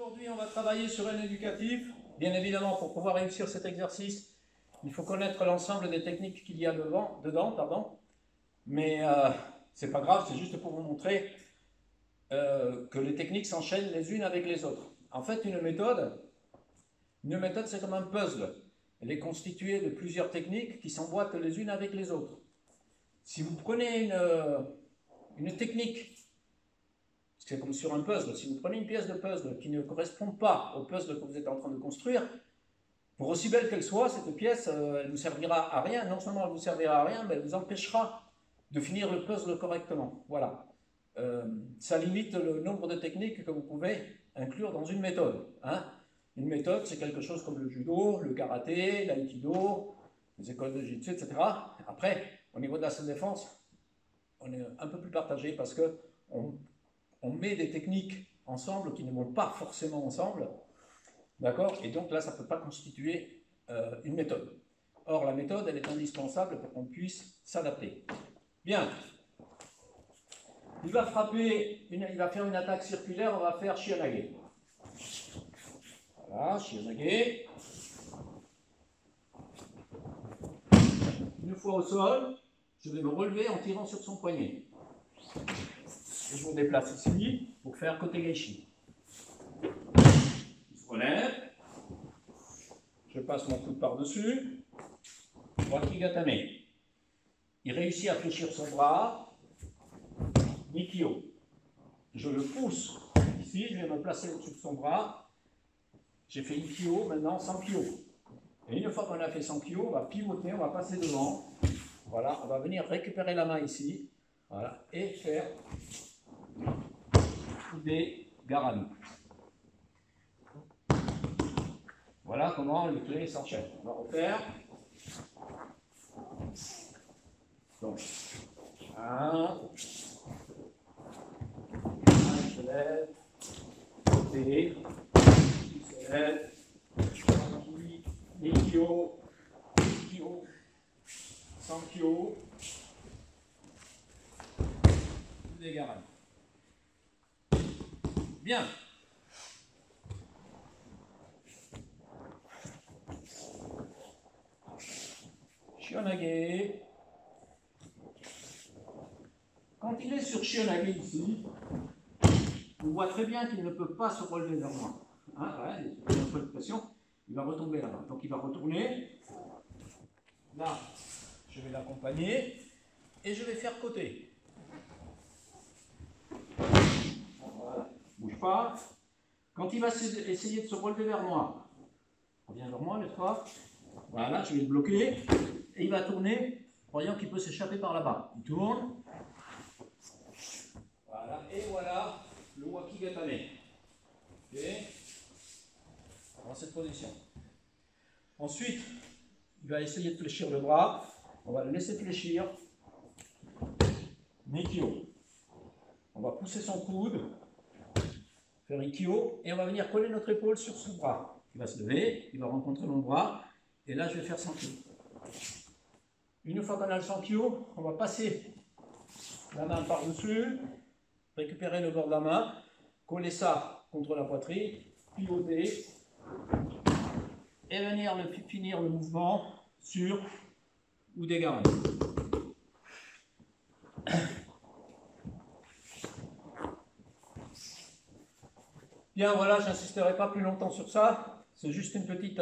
Aujourd'hui, on va travailler sur un éducatif. Bien évidemment, pour pouvoir réussir cet exercice, il faut connaître l'ensemble des techniques qu'il y a dedans. Mais c'est pas grave, c'est juste pour vous montrer que les techniques s'enchaînent les unes avec les autres. En fait, une méthode c'est comme un puzzle. Elle est constituée de plusieurs techniques qui s'emboîtent les unes avec les autres. Si vous prenez une technique, c'est comme sur un puzzle, si vous prenez une pièce de puzzle qui ne correspond pas au puzzle que vous êtes en train de construire, pour aussi belle qu'elle soit, cette pièce, elle ne vous servira à rien. Non seulement elle vous servira à rien, mais elle vous empêchera de finir le puzzle correctement. Voilà. Ça limite le nombre de techniques que vous pouvez inclure dans une méthode. Hein. Une méthode, c'est quelque chose comme le judo, le karaté, l'aïkido, les écoles de jiu-jitsu, etc. Après, au niveau de la self-défense, on est un peu plus partagé parce qu'on met des techniques ensemble qui ne vont pas forcément ensemble. D'accord? Et donc là, ça ne peut pas constituer une méthode. Or, la méthode, elle est indispensable pour qu'on puisse s'adapter. Bien. Il va frapper, il va faire une attaque circulaire, on va faire Shiyanage. Voilà, Shiyanage. Une fois au sol, je vais me relever en tirant sur son poignet. Et je me déplace ici pour faire Kotegaeshi. Il se relève. Je passe mon coude par-dessus. Wakigatame. Il réussit à fléchir son bras. Nikyo. Je le pousse ici, je vais me placer au-dessus de son bras. J'ai fait Nikyo, maintenant 100 kyo. Et une fois qu'on a fait 100 kyo, on va pivoter, on va passer devant. Voilà, on va venir récupérer la main ici. Voilà, et faire des garami. Voilà comment les clés s'enchaînent. On va refaire. Donc, 1. Je lève, côté, je lève, Nikyo, 100 kyo, des garami. Bien. Shiyanage. Quand il est sur Shiyanage ici, on voit très bien qu'il ne peut pas se relever vers moi. Hein, ouais, il y a un peu de pression, il va retomber là-bas. Donc il va retourner. Là, je vais l'accompagner et je vais faire côté. Voilà, bouge pas. Quand il va essayer de se relever vers moi, il revient vers moi, n'est-ce pas? Voilà, je vais le bloquer et il va tourner, croyant qu'il peut s'échapper par là-bas. Il tourne. Voilà, et voilà le Wakigatame. Ok? Dans cette position. Ensuite, il va essayer de fléchir le bras. On va le laisser fléchir. Nikyo. On va pousser son coude. Faire Ikkyo. Et on va venir coller notre épaule sur son bras. Il va se lever, il va rencontrer mon bras. Et là, je vais faire Sankyo. Une fois qu'on a le Sankyo, on va passer la main par-dessus. Récupérer le bord de la main, coller ça contre la poitrine, pivoter et venir finir le mouvement sur Udegarami. Bien, voilà, je n'insisterai pas plus longtemps sur ça. C'est juste une petite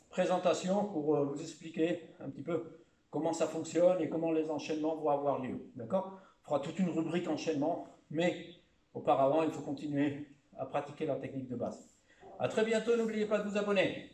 présentation pour vous expliquer un petit peu comment ça fonctionne et comment les enchaînements vont avoir lieu. D'accord ? On fera toute une rubrique enchaînement, mais auparavant, il faut continuer à pratiquer la technique de base. A très bientôt, n'oubliez pas de vous abonner.